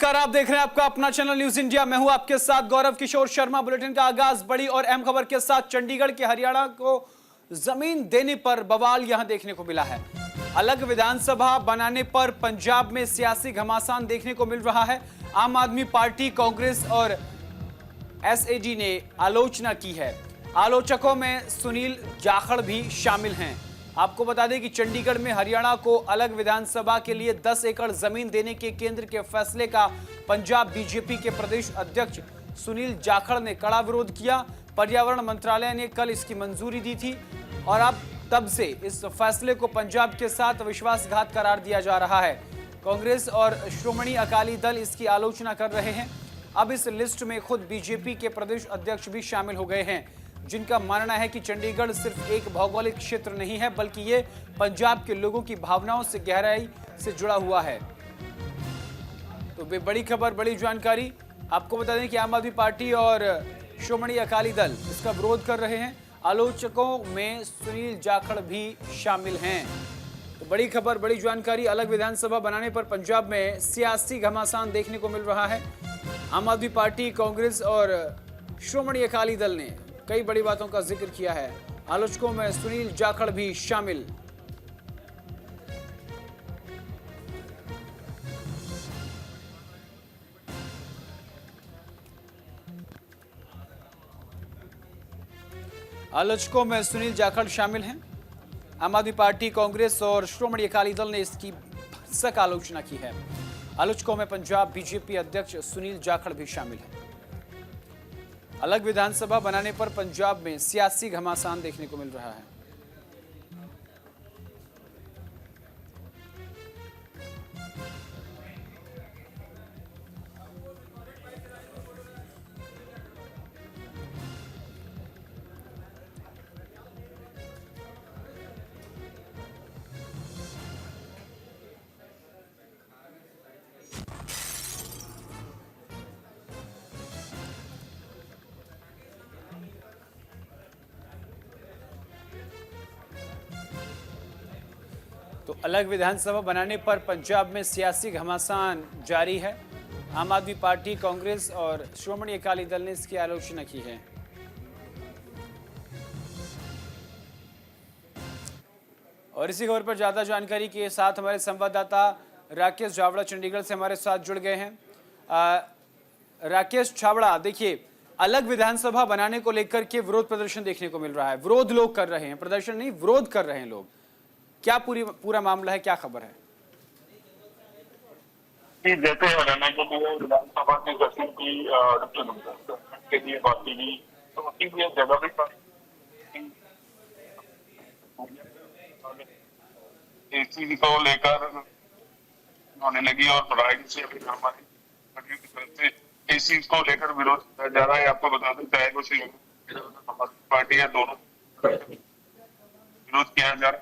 नमस्कार, आप देख रहे हैं आपका अपना चैनल न्यूज इंडिया। मैं हूं आपके साथ गौरव किशोर शर्मा। बुलेटिन का आगाज बड़ी और अहम खबर के साथ। चंडीगढ़ के हरियाणा को जमीन देने पर बवाल यहां देखने को मिला है। अलग विधानसभा बनाने पर पंजाब में सियासी घमासान देखने को मिल रहा है। आम आदमी पार्टी, कांग्रेस और एसएडी ने आलोचना की है। आलोचकों में सुनील जाखड़ भी शामिल हैं। आपको बता दें कि चंडीगढ़ में हरियाणा को अलग विधानसभा के लिए 10 एकड़ जमीन देने के केंद्र के फैसले का पंजाब बीजेपी के प्रदेश अध्यक्ष सुनील जाखड़ ने कड़ा विरोध किया। पर्यावरण मंत्रालय ने कल इसकी मंजूरी दी थी और अब तब से इस फैसले को पंजाब के साथ विश्वासघात करार दिया जा रहा है। कांग्रेस और श्रोमणी अकाली दल इसकी आलोचना कर रहे हैं। अब इस लिस्ट में खुद बीजेपी के प्रदेश अध्यक्ष भी शामिल हो गए हैं, जिनका मानना है कि चंडीगढ़ सिर्फ एक भौगोलिक क्षेत्र नहीं है, बल्कि ये पंजाब के लोगों की भावनाओं से गहराई से जुड़ा हुआ है। तो बड़ी खबर, बड़ी जानकारी। आपको बता दें कि आम आदमी पार्टी और श्रोमणी अकाली दल इसका विरोध कर रहे हैं। आलोचकों में सुनील जाखड़ भी शामिल हैं। तो बड़ी खबर, बड़ी जानकारी। अलग विधानसभा बनाने पर पंजाब में सियासी घमासान देखने को मिल रहा है। आम आदमी पार्टी, कांग्रेस और श्रोमणी अकाली दल ने कई बड़ी बातों का जिक्र किया है। आलोचकों में सुनील जाखड़ भी शामिल। आलोचकों में सुनील जाखड़ शामिल हैं। आम आदमी पार्टी, कांग्रेस और श्रोमणी अकाली दल ने इसकी भरसक आलोचना की है। आलोचकों में पंजाब बीजेपी अध्यक्ष सुनील जाखड़ भी शामिल हैं। अलग विधानसभा बनाने पर पंजाब में सियासी घमासान देखने को मिल रहा है। तो अलग विधानसभा बनाने पर पंजाब में सियासी घमासान जारी है। आम आदमी पार्टी, कांग्रेस और श्रोमणी अकाली दल ने इसकी आलोचना की है। और इसी खबर पर ज्यादा जानकारी के साथ हमारे संवाददाता राकेश छाबड़ा चंडीगढ़ से हमारे साथ जुड़ गए हैं। राकेश छाबड़ा, देखिए, अलग विधानसभा बनाने को लेकर के विरोध प्रदर्शन देखने को मिल रहा है। विरोध लोग कर रहे हैं, प्रदर्शन नहीं, विरोध कर रहे हैं लोग। क्या पूरा मामला है, क्या खबर है? जैसे हरियाणा के लिए विधानसभा की गठन के लिए बात की गई, तो उसकी लिए जगह भी इस चीज को लेकर होने लगी और बढ़ाई से अभी हमारी से इस चीज को लेकर विरोध किया जा रहा है। आपको बता दें, चाहे वो पार्टी या दोनों विरोध किया जा रहा है।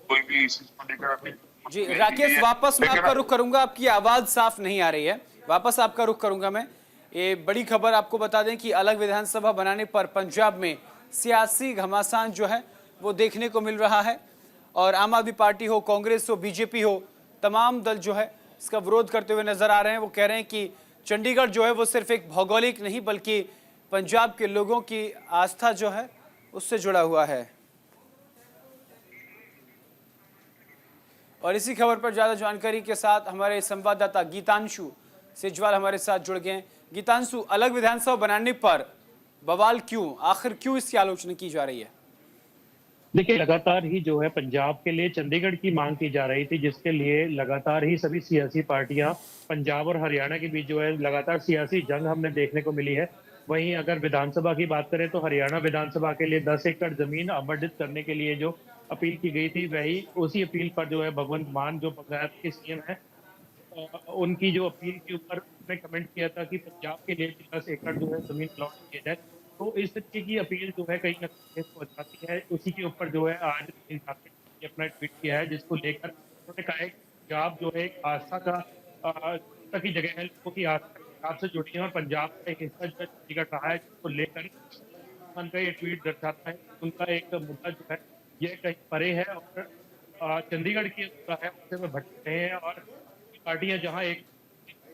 कोई भी इस चीज को लेकर जी राकेश, वापस मैं आपका रुख करूंगा, आपकी आवाज साफ नहीं आ रही है। वापस आपका रुख करूंगा मैं। ये बड़ी खबर आपको बता दें कि अलग विधानसभा बनाने पर पंजाब में सियासी घमासान जो है वो देखने को मिल रहा है और आम आदमी पार्टी हो, कांग्रेस हो, बीजेपी हो, तमाम दल जो है इसका विरोध करते हुए नजर आ रहे हैं। वो कह रहे हैं कि चंडीगढ़ जो है वो सिर्फ एक भौगोलिक नहीं, बल्कि पंजाब के लोगों की आस्था जो है उससे जुड़ा हुआ है। और इसी खबर पर ज्यादा जानकारी के साथ हमारे संवाददाता गीतांशु सेजवाल हमारे साथ जुड़ गए हैं। गीतांशु, अलग विधानसभा बनाने पर बवाल क्यों, आखिर क्यों इसकी आलोचना की जा रही है? देखिए, लगातार ही जो है पंजाब के लिए चंडीगढ़ की मांग की जा रही थी, जिसके लिए लगातार ही सभी सियासी पार्टियां पंजाब और हरियाणा के बीच जो है लगातार सियासी जंग हमने देखने को मिली है। वहीं अगर विधानसभा की बात करें तो हरियाणा विधानसभा के लिए 10 एकड़ जमीन आवंटित करने के लिए जो अपील की गई थी, वही उसी अपील पर जो है भगवंत मान जो पंजाब के सीएम है, उनकी जो अपील के ऊपर उन्होंने कमेंट किया था कि पंजाब के लिए 10 एकड़ जो है जमीन अलॉट किया जाए। तो इस तरीके की अपील जो है कहीं ना कहीं पहुंचाती है। उसी के ऊपर जो है आज अपना ट्वीट किया है, जिसको लेकर उन्होंने कहा है पंजाब जो है एक आस्था की जगह है, लोगों की आस्था से जुड़ी है और पंजाब का एक हिस्सा जो है चंडीगढ़ रहा है, जिसको लेकर उनका ये ट्वीट दर्शाता है उनका एक मुद्दा जो है ये कहीं परे है और चंडीगढ़ की है उससे में भटक रहे हैं और पार्टियां जहां एक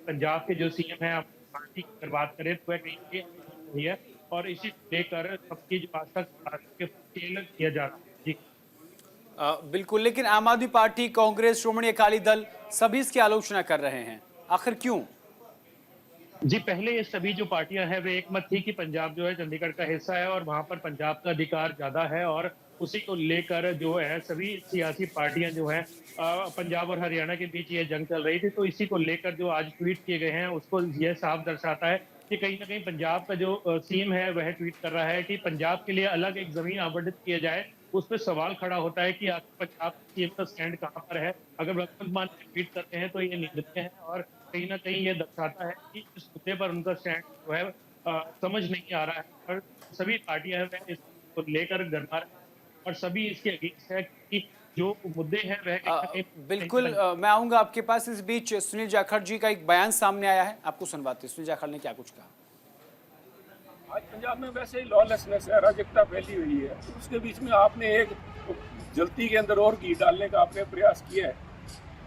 पंजाब के जो सीएम है पार्टी की अगर बात करें तो वह कहीं हुई है और इसी को लेकर सबकी जो आज तक खेल किया जा रहा है। जी बिल्कुल, लेकिन आम आदमी पार्टी, कांग्रेस, श्रोमणी अकाली दल सभी इसकी आलोचना कर रहे हैं, आखिर क्यों? जी, पहले ये सभी जो पार्टियां हैं वे एक मत थी कि पंजाब जो है चंडीगढ़ का हिस्सा है और वहां पर पंजाब का अधिकार ज्यादा है और उसी को लेकर जो है सभी सियासी पार्टियां जो है पंजाब और हरियाणा के बीच ये जंग चल रही थी। तो इसी को लेकर जो आज ट्वीट किए गए हैं उसको यह साफ दर्शाता है कि कहीं ना कहीं पंजाब का जो सीएम है वह ट्वीट कर रहा है कि पंजाब के लिए अलग एक जमीन आवंटित किया जाए। उस पर सवाल खड़ा होता है कि आखिर पंजाब सीएम का स्टैंड कहाँ पर है। अगर भगवंत मान ट्वीट करते हैं तो ये निंदनीय है और कहीं ना कहीं ये दर्शाता है कि इस मुद्दे पर उनका स्टैंड जो है समझ नहीं आ रहा है और सभी पार्टियां हैं इसको लेकर गरमार और सभी इसके अगेंस्ट है कि जो मुद्दे हैं वह कहीं ना कहीं बिल्कुल, मैं आऊंगा आपके पास। इस बीच सुनील जाखड़ जी का एक बयान सामने आया है, आपको सुनवाते हैं। सुनील जाखड़ ने क्या कुछ कहा? आज पंजाब में वैसे ही लॉलेसनेस है, अराजकता फैली हुई है, तो उसके बीच में आपने एक जल्दी के अंदर और घी डालने का आपने प्रयास किया है।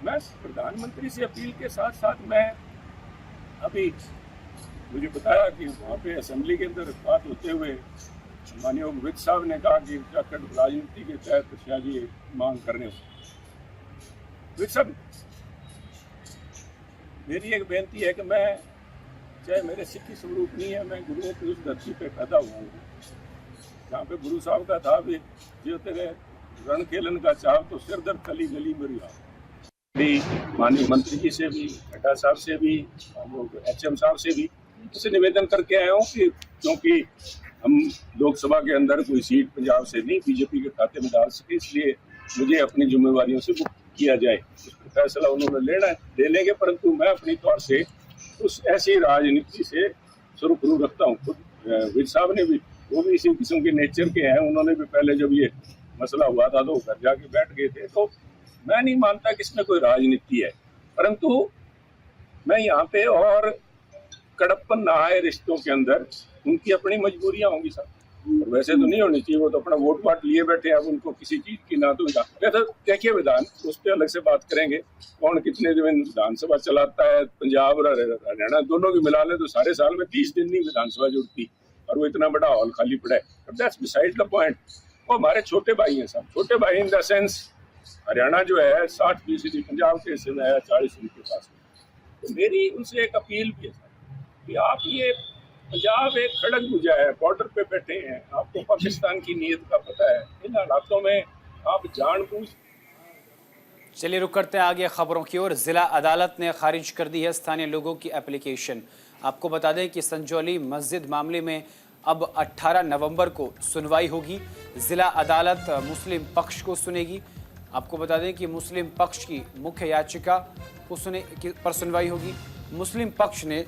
मैं प्रधानमंत्री से अपील के साथ साथ मैं अभी मुझे बताया कि वहाँ पे असेंबली के अंदर बात होते हुए माननीय वित्त साहब ने कहा कि जाकर राजनीति के तहत शायद ये मांग करने हो। वित्त साहब, मेरी एक बेनती है कि मैं चाहे मेरे सिक्खी स्वरूप नहीं है, मैं गुरुओं की उस धरती पे पैदा हुआ हूँ जहाँ पे गुरु साहब का था भी जो तेरे रण खेलन का चाह तो सिर दर्द गली गली मेरी आ भी माननीय मंत्री जी से भी, खड्डा साहब से भी, HM साहब से भी उसे निवेदन करके आया हूँ कि क्योंकि हम लोकसभा के अंदर कोई सीट पंजाब से नहीं बीजेपी के खाते में डाल सके, इसलिए मुझे अपनी जिम्मेवारियों से मुक्त किया जाए। उसका फैसला उन्होंने लेना है, ले लेंगे, परंतु मैं अपनी तौर से उस ऐसी राजनीति से सुरखरू रखता हूँ। खुद विज साहब ने भी, वो भी इसी किस्म के नेचर के हैं, उन्होंने भी पहले जब ये मसला हुआ था तो घर जाके बैठ गए थे। तो मैं नहीं मानता कि इसमें कोई राजनीति है, परंतु मैं यहाँ पे और कड़प्पन ना आए रिश्तों के अंदर, उनकी अपनी मजबूरियां होंगी सर, और वैसे तो नहीं होनी चाहिए। वो तो अपना वोट वाट लिए बैठे हैं, अब उनको किसी चीज की ना तो देखिए विधान, उस पर अलग से बात करेंगे। कौन कितने दिन विधानसभा चलाता है, पंजाब और हरियाणा दोनों की मिला ले तो सारे साल में 30 दिन नहीं विधानसभा जुड़ती, और वो इतना बड़ा हॉल खाली पड़ा है। That's beside the point. वो हमारे छोटे भाई हैं साहब, छोटे भाई इन द सेंस हरियाणा जो है 60% पंजाब के हिस्से में है, 40 उनके पास में। तो मेरी उनसे एक अपील भी है कि आप ये पंजाब एक खड़क भुजा है, बॉर्डर पे बैठे हैं, आपको पाकिस्तान की नीयत का पता है, इन हालातों में आप जानबूझ। चलिए रुक करते हैं आगे खबरों की ओर। जिला अदालत ने खारिज कर दी है स्थानीय लोगों की एप्लीकेशन। आपको बता दें कि संजौली मस्जिद मामले में अब 18 नवंबर को सुनवाई होगी। जिला अदालत मुस्लिम पक्ष को सुनेगी। आपको बता दें कि मुस्लिम पक्ष की मुख्य याचिका को पर सुनवाई होगी। मुस्लिम पक्ष ने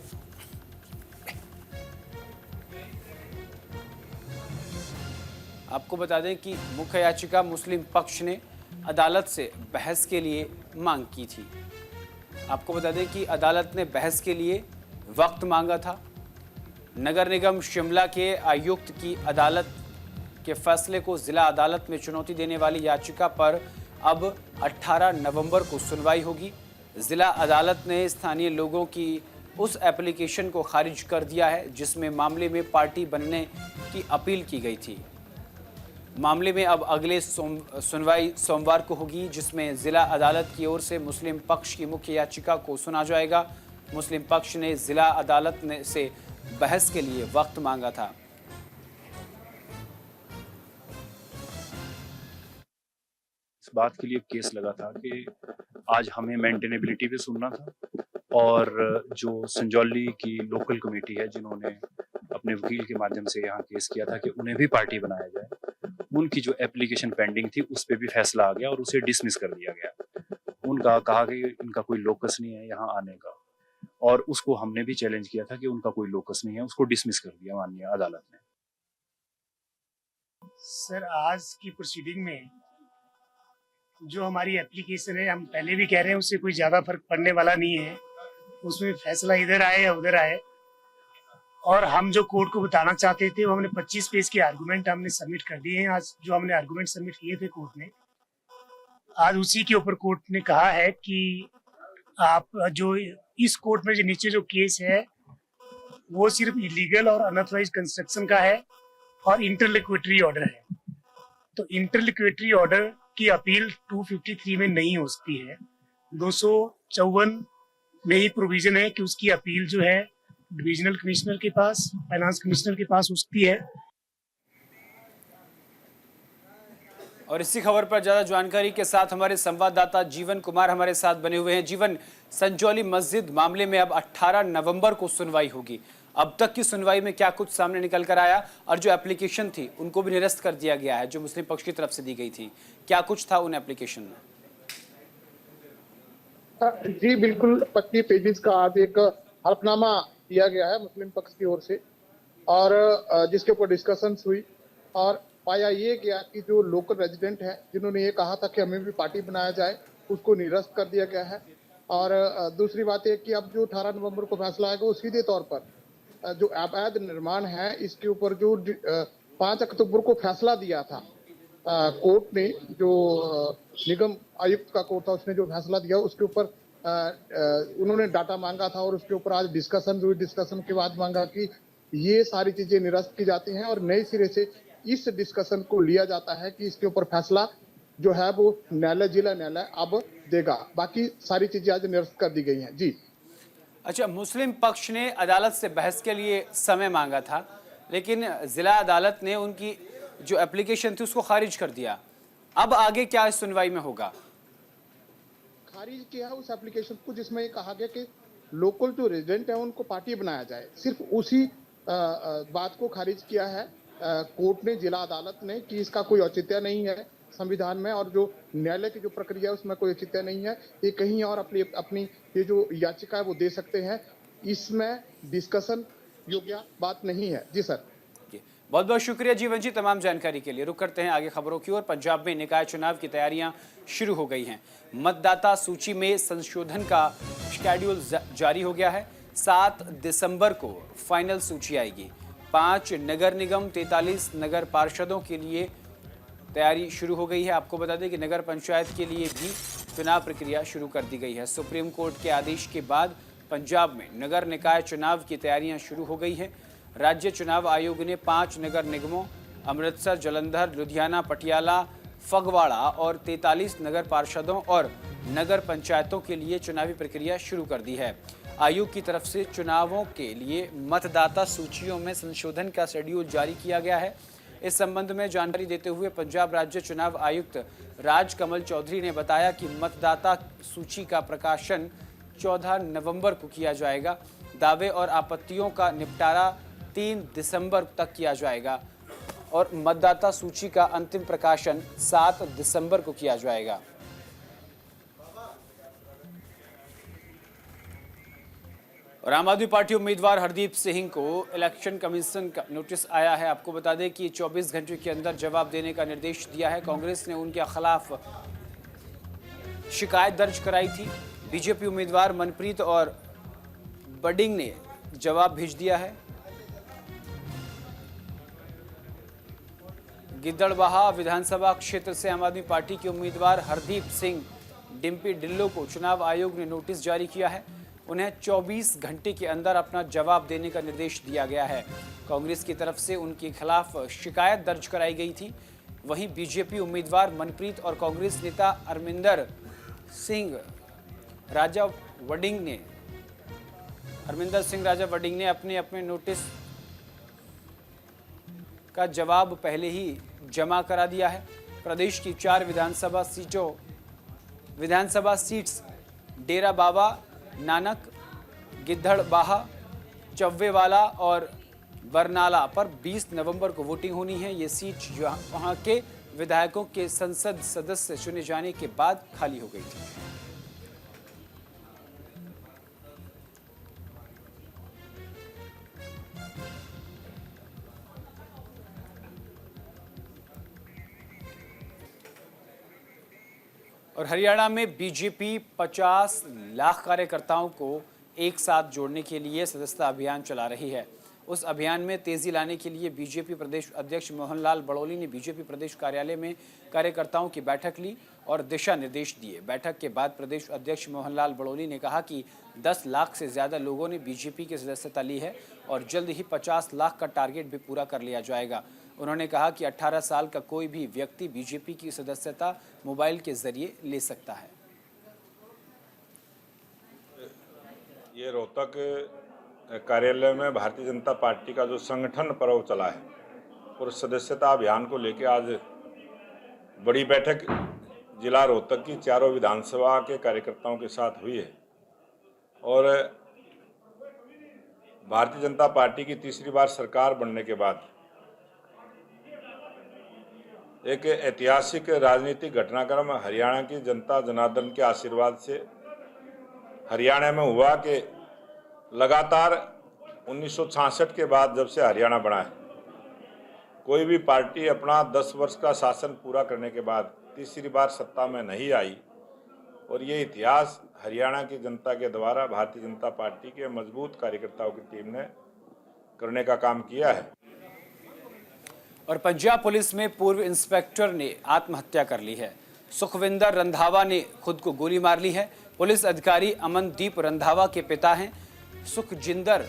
आपको बता दें कि मुख्य याचिका मुस्लिम पक्ष ने अदालत से बहस के लिए मांग की थी। आपको बता दें कि अदालत ने बहस के लिए वक्त मांगा था। नगर निगम शिमला के आयुक्त की अदालत के फैसले को जिला अदालत में चुनौती देने वाली याचिका पर अब 18 नवंबर को सुनवाई होगी। जिला अदालत ने स्थानीय लोगों की उस एप्लीकेशन को खारिज कर दिया है जिसमें मामले में पार्टी बनने की अपील की गई थी। मामले में अब अगले सुनवाई सोमवार को होगी, जिसमें जिला अदालत की ओर से मुस्लिम पक्ष की मुख्य याचिका को सुना जाएगा। मुस्लिम पक्ष ने जिला अदालत से बहस के लिए वक्त मांगा था। इस बात के लिए केस लगा था कि आज हमें मेंटेनेबिलिटी भी सुनना था, और जो संजौली की लोकल कमेटी है जिन्होंने अपने वकील के माध्यम से यहाँ केस किया था कि उन्हें भी पार्टी बनाया जाए, उनकी जो एप्लीकेशन पेंडिंग थी उस पर भी फैसला आ गया और उसे डिसमिस कर दिया गया। उनका कहा कि इनका कोई लोकस नहीं है यहाँ आने का, और उसको हमने भी चैलेंज किया था कि उनका कोई लोकस नहीं है, उसको डिसमिस कर दिया माननीय अदालत ने। सर, आज की प्रोसीडिंग में जो हमारी एप्लीकेशन है, हम पहले भी कह रहे हैं, उससे कोई ज़्यादा फर्क पड़ने वाला नहीं है। उसमें फैसला इधर आए या उधर आए, और हम जो कोर्ट को बताना चाहते थे वो हमने 25 पेज के आर्गूमेंट हमने सबमिट कर दिए हैं। आज जो हमने आर्गूमेंट सबमिट किए थे कोर्ट में, आज उसी के ऊपर कोर्ट ने कहा है कि आप जो इस कोर्ट में जो नीचे जो केस है वो सिर्फ इलीगल और अनऑथराइज्ड कंस्ट्रक्शन का है और इंटरलिक्विटरी ऑर्डर है। तो इंटरलिक्विटरी ऑर्डर की अपील 253 में नहीं हो सकती है। 254 में ही प्रोविजन है कि उसकी अपील जो है डिविजनल कमिश्नर के पास, फाइनेंस कमिश्नर के पास हो सकती है। और इसी खबर पर ज्यादा जानकारी के साथ हमारे संवाददाता जीवन कुमार हमारे साथ बने हुए हैं। जीवन, संजौली मस्जिद मामले में अब 18 नवंबर को सुनवाई होगी। अब तक की सुनवाई में क्या कुछ सामने निकल कर आया, और जो एप्लीकेशन थी उनको भी निरस्त कर दिया गया है जो मुस्लिम पक्ष की तरफ से दी गई थी, क्या कुछ था उन एप्लीकेशन में? जी बिल्कुल, 25 पेजेस का आज एक हलफनामा दिया गया है मुस्लिम पक्ष की ओर से, और जिसके ऊपर डिस्कशंस हुई और पाया ये गया कि जो लोकल रेजिडेंट है जिन्होंने ये कहा था कि हमें भी पार्टी बनाया जाए, उसको निरस्त कर दिया गया है। और दूसरी बात है कि अब जो 18 नवंबर को फैसला आएगा वो सीधे तौर पर जो अवैध निर्माण है इसके ऊपर जो 5 अक्टूबर को फैसला दिया था कोर्ट ने, जो निगम आयुक्त का कोर्ट था उसने जो फैसला दिया उसके ऊपर उन्होंने डाटा मांगा था और उसके ऊपर आज डिस्कशन हुई। डिस्कशन के बाद मांगा कि ये सारी चीजें निरस्त की जाती हैं और नए सिरे से इस डिस्कशन को लिया जाता है कि इसके ऊपर फैसला जो है वो न्यायालय, जिला न्यायालय अब देगा। बाकी सारी चीजें आज निरस्त कर दी गई हैं। जी अच्छा, मुस्लिम पक्ष ने अदालत से बहस के लिए समय मांगा था, लेकिन जिला अदालत ने उनकी जो एप्लीकेशन थी उसको खारिज कर दिया। अब आगे क्या इस सुनवाई में होगा? खारिज किया उस एप्लीकेशन को जिसमें ये कहा गया कि लोकल जो रेजिडेंट है उनको पार्टी बनाया जाए। सिर्फ उसी बात को खारिज किया है कोर्ट ने, जिला अदालत ने, कि इसका कोई औचित्य नहीं है संविधान में और जो न्यायालय की जो प्रक्रिया है उसमें कोई औचित्य नहीं है। ये कहीं और अपनी ये जो याचिका है वो दे सकते हैं, इसमें डिस्कशन योग्य बात नहीं है। जी सर। बहुत बहुत शुक्रिया जीवन जी तमाम जानकारी के लिए। रुक करते हैं आगे खबरों की ओर। पंजाब में निकाय चुनाव की तैयारियां शुरू हो गई हैं। मतदाता सूची में संशोधन का शेड्यूल जारी हो गया है। 7 दिसंबर को फाइनल सूची आएगी। 5 नगर निगम, 43 नगर पार्षदों के लिए तैयारी शुरू हो गई है। आपको बता दें कि नगर पंचायत के लिए भी चुनाव प्रक्रिया शुरू कर दी गई है। सुप्रीम कोर्ट के आदेश के बाद पंजाब में नगर निकाय चुनाव की तैयारियां शुरू हो गई है। राज्य चुनाव आयोग ने 5 नगर निगमों अमृतसर, जलंधर, लुधियाना, पटियाला, फगवाड़ा और 43 नगर पार्षदों और नगर पंचायतों के लिए चुनावी प्रक्रिया शुरू कर दी है। आयोग की तरफ से चुनावों के लिए मतदाता सूचियों में संशोधन का शेड्यूल जारी किया गया है। इस संबंध में जानकारी देते हुए पंजाब राज्य चुनाव आयुक्त राजकमल चौधरी ने बताया कि मतदाता सूची का प्रकाशन 14 नवंबर को किया जाएगा। दावे और आपत्तियों का निपटारा 3 दिसंबर तक किया जाएगा और मतदाता सूची का अंतिम प्रकाशन 7 दिसंबर को किया जाएगा। और आम आदमी पार्टी उम्मीदवार हरदीप सिंह को इलेक्शन कमीशन का नोटिस आया है। आपको बता दें कि 24 घंटे के अंदर जवाब देने का निर्देश दिया है। कांग्रेस ने उनके खिलाफ शिकायत दर्ज कराई थी। बीजेपी उम्मीदवार मनप्रीत और बडिंग ने जवाब भेज दिया है। गिद्दड़बाहा विधानसभा क्षेत्र से आम आदमी पार्टी के उम्मीदवार हरदीप सिंह डिम्पी डिल्लो को चुनाव आयोग ने नोटिस जारी किया है। उन्हें 24 घंटे के अंदर अपना जवाब देने का निर्देश दिया गया है। कांग्रेस की तरफ से उनके खिलाफ शिकायत दर्ज कराई गई थी। वहीं बीजेपी उम्मीदवार मनप्रीत और कांग्रेस नेता अरविंदर सिंह राजा वडिंग ने अपने नोटिस का जवाब पहले ही जमा करा दिया है। प्रदेश की 4 विधानसभा सीट्स डेरा बाबा नानक, गिद्धड़बाहा, चव्वेवाला और बरनाला पर 20 नवंबर को वोटिंग होनी है। ये सीट वहां के विधायकों के संसद सदस्य चुने जाने के बाद खाली हो गई थी। और हरियाणा में बीजेपी 50 लाख कार्यकर्ताओं को एक साथ जोड़ने के लिए सदस्यता अभियान चला रही है। उस अभियान में तेजी लाने के लिए बीजेपी प्रदेश अध्यक्ष मोहन लाल बड़ौली ने बीजेपी प्रदेश कार्यालय में कार्यकर्ताओं की बैठक ली और दिशा निर्देश दिए। बैठक के बाद प्रदेश अध्यक्ष मोहनलाल बड़ोली ने कहा कि 10 लाख से ज़्यादा लोगों ने बीजेपी की सदस्यता ली है और जल्द ही 50 लाख का टारगेट भी पूरा कर लिया जाएगा। उन्होंने कहा कि 18 साल का कोई भी व्यक्ति बीजेपी की सदस्यता मोबाइल के जरिए ले सकता है। ये रोहतक कार्यालय में भारतीय जनता पार्टी का जो संगठन पर्व चला है और सदस्यता अभियान को लेकर आज बड़ी बैठक जिला रोहतक की चारों विधानसभा के कार्यकर्ताओं के साथ हुई है और भारतीय जनता पार्टी की तीसरी बार सरकार बनने के बाद एक ऐतिहासिक राजनीतिक घटनाक्रम हरियाणा की जनता जनार्दन के आशीर्वाद से हरियाणा में हुआ कि लगातार 1966 के बाद जब से हरियाणा बना है, कोई भी पार्टी अपना 10 वर्ष का शासन पूरा करने के बाद तीसरी बार सत्ता में नहीं आई और ये इतिहास हरियाणा की जनता के द्वारा भारतीय जनता पार्टी के मजबूत कार्यकर्ताओं की टीम ने करने का काम किया है। और पंजाब पुलिस में पूर्व इंस्पेक्टर ने आत्महत्या कर ली है। सुखविंदर रंधावा ने खुद को गोली मार ली है। पुलिस अधिकारी अमनदीप रंधावा के पिता हैं सुखजिंदर।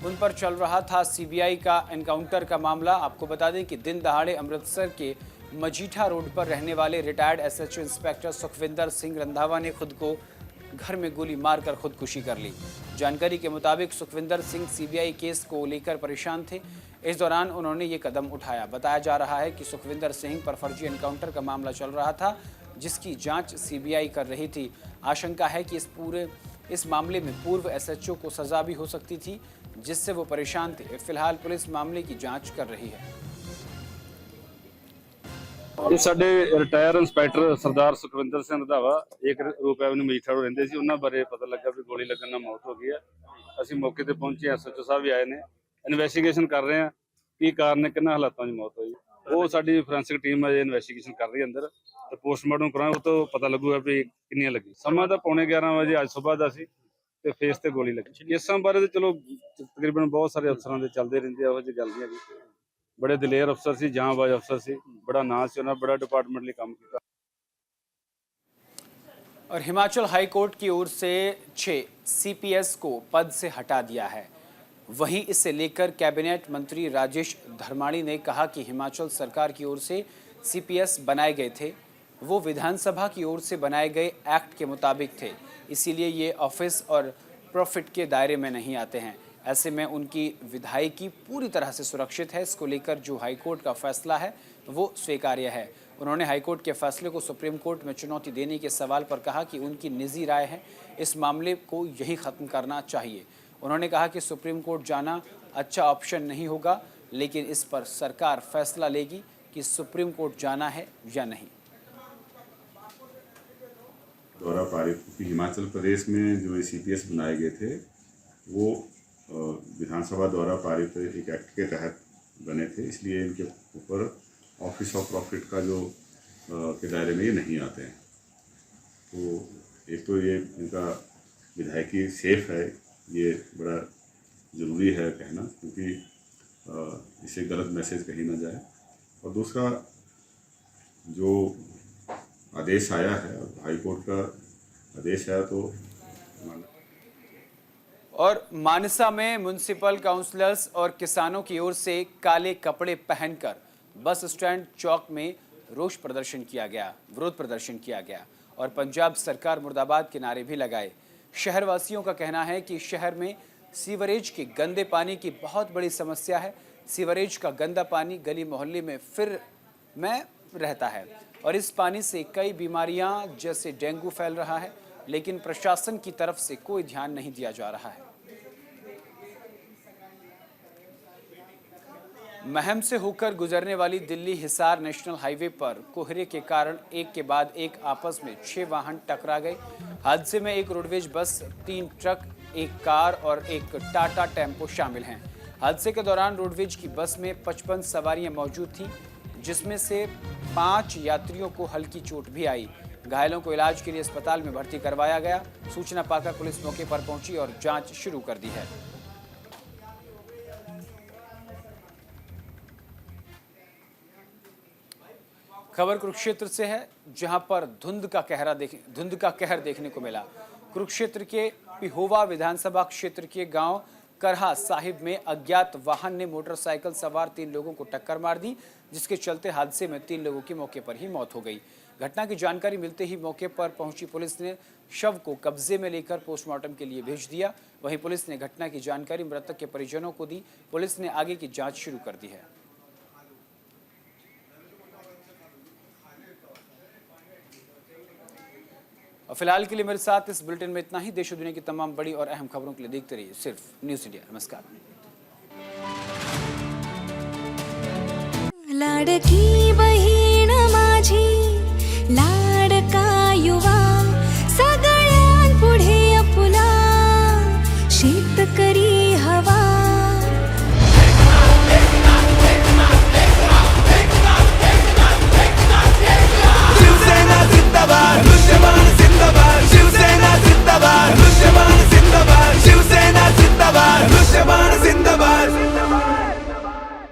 उन पर चल रहा था सीबीआई का एनकाउंटर का मामला। आपको बता दें कि दिन दहाड़े अमृतसर के मजीठा रोड पर रहने वाले retired SHO inspector Sukhwinder Singh Randhawa ने खुद को घर में गोली मारकर खुदकुशी कर ली। जानकारी के मुताबिक सुखविंदर सिंह सीबीआई केस को लेकर परेशान थे। इस दौरान उन्होंने ये कदम उठाया। बताया जा रहा है कि सुखविंदर सिंह पर फर्जी एनकाउंटर का मामला चल रहा था, जिसकी जांच सीबीआई कर रही थी। आशंका है कि इस मामले में पूर्व एसएचओ को सजा भी हो सकती थी, जिससे वो परेशान थे। फिलहाल पुलिस मामले की जांच कर रही है। ਇਹ ਸਾਡੇ ਰਿਟਾਇਰ ਇੰਸਪੈਕਟਰ ਸਰਦਾਰ ਸੁਖਵਿੰਦਰ ਸਿੰਘ ਰੰਧਾਵਾ ਇੱਕ ਰੂਪ ਐਵਨਿਊ ਮਜੀਠਾ ਰੋਡ ਰਹਿੰਦੇ ਸੀ। ਉਹਨਾਂ ਬਾਰੇ ਪਤਾ ਲੱਗਾ ਵੀ ਗੋਲੀ ਲੱਗਣ ਨਾਲ ਮੌਤ ਹੋ ਗਈ ਹੈ। ਅਸੀਂ ਮੌਕੇ ਤੇ ਪਹੁੰਚੇ, ਐਸਐਚਓ ਸਾਹਿਬ ਵੀ ਆਏ ਨੇ, ਇਨਵੈਸਟੀਗੇਸ਼ਨ ਕਰ ਰਹੇ ਆ ਕੀ ਕਾਰਨ ਹੈ, ਕਿੰਨਾ ਹਾਲਾਤਾਂ 'ਚ ਮੌਤ ਹੋਈ। ਉਹ ਸਾਡੀ ਫੋਰੈਂਸਿਕ ਟੀਮ ਅਜੇ ਇਨਵੈਸਟੀਗੇਸ਼ਨ ਕਰ ਰਹੀ ਹੈ ਅੰਦਰ ਤੇ ਪੋਸਟਮਾਰਟਮ ਕਰਾਂਗੇ, ਉਹ ਤੋਂ ਪਤਾ ਲੱਗੂਗਾ ਵੀ ਕਿੰਨੀਆਂ ਲੱਗੀ। ਸਮਾਂ ਤਾਂ 11:15 ਵਜੇ ਅੱਜ ਸਵੇਰ ਦਾ ਸੀ ਤੇ ਫੇਸ ਤੇ ਗੋਲੀ ਲੱਗੀ। ਕੇਸਾਂ ਬਾਰੇ ਤਾਂ ਚਲੋ ਤਕਰੀਬਨ ਬਹੁਤ ਸਾਰੇ ਅਫਸਰਾਂ ਦੇ ਚੱਲਦੇ ਰਹਿੰਦੇ ਆ, ਉਹੋ ਜਿਹੀ ਗੱਲ ਨਹੀਂ ਹੈਗੀ। बड़े दिलेर अफसर सी, जहांबाज अफसर सी, बड़ा नाम से उन्होंने बड़ा डिपार्टमेंटली काम किया। और हिमाचल हाई कोर्ट की ओर से 6 सीपीएस को पद से हटा दिया है। वहीं इसे लेकर कैबिनेट मंत्री राजेश धर्माणी ने कहा कि हिमाचल सरकार की ओर से सीपीएस बनाए गए थे, वो विधानसभा की ओर से बनाए गए एक्ट के मुताबिक थे, इसीलिए ये ऑफिस और प्रॉफिट के दायरे में नहीं आते हैं। ऐसे में उनकी विधायकी पूरी तरह से सुरक्षित है। इसको लेकर जो हाईकोर्ट का फैसला है वो स्वीकार्य है। उन्होंने हाईकोर्ट के फैसले को सुप्रीम कोर्ट में चुनौती देने के सवाल पर कहा कि उनकी निजी राय है, इस मामले को यही ख़त्म करना चाहिए। उन्होंने कहा कि सुप्रीम कोर्ट जाना अच्छा ऑप्शन नहीं होगा, लेकिन इस पर सरकार फैसला लेगी कि सुप्रीम कोर्ट जाना है या नहीं। द्वारा पारित हिमाचल प्रदेश में जो सीपीएस बनाए गए थे वो विधानसभा द्वारा पारित एक एक्ट के तहत बने थे, इसलिए इनके ऊपर ऑफिस ऑफ प्रॉफिट का जो के दायरे में ये नहीं आते हैं। तो एक तो ये इनका विधायकी सेफ है, ये बड़ा ज़रूरी है कहना, क्योंकि इससे गलत मैसेज कहीं ना जाए। और दूसरा जो आदेश आया है, हाई कोर्ट का आदेश आया, तो और मानसा में म्युनिसिपल काउंसलर्स और किसानों की ओर से काले कपड़े पहनकर बस स्टैंड चौक में रोष प्रदर्शन किया गया, विरोध प्रदर्शन किया गया और पंजाब सरकार मुर्दाबाद के नारे भी लगाए। शहरवासियों का कहना है कि शहर में सीवरेज के गंदे पानी की बहुत बड़ी समस्या है। सीवरेज का गंदा पानी गली मोहल्ले में फिर में रहता है और इस पानी से कई बीमारियां जैसे डेंगू फैल रहा है, लेकिन प्रशासन की तरफ से कोई ध्यान नहीं दिया जा रहा है। महम से होकर गुजरने वाली दिल्ली हिसार नेशनल हाईवे पर कोहरे के कारण एक के बाद एक आपस में 6 वाहन टकरा गए। हादसे में एक रोडवेज बस, 3 ट्रक, एक कार और एक टाटा टेम्पो शामिल हैं। हादसे के दौरान रोडवेज की बस में 55 सवारियां मौजूद थीं, जिसमें से 5 यात्रियों को हल्की चोट भी आई। घायलों को इलाज के लिए अस्पताल में भर्ती करवाया गया। सूचना पाकर पुलिस मौके पर पहुंची और जांच शुरू कर दी है। खबर कुरुक्षेत्र से है, जहां पर धुंध का कहर देखने को मिला। कुरुक्षेत्र के पिहोवा विधानसभा क्षेत्र के गांव करहा साहिब में अज्ञात वाहन ने मोटरसाइकिल सवार 3 लोगों को टक्कर मार दी, जिसके चलते हादसे में 3 लोगों की मौके पर ही मौत हो गई। घटना की जानकारी मिलते ही मौके पर पहुंची पुलिस ने शव को कब्जे में लेकर पोस्टमार्टम के लिए भेज दिया। वहीं पुलिस ने घटना की जानकारी मृतक के परिजनों को दी। पुलिस ने आगे की जांच शुरू कर दी है। और फिलहाल के लिए मेरे साथ इस बुलेटिन में इतना ही। देश और दुनिया की तमाम बड़ी और अहम खबरों के लिए देखते रहिए सिर्फ न्यूज़ इंडिया। नमस्कार। लाडकी बहीण माझी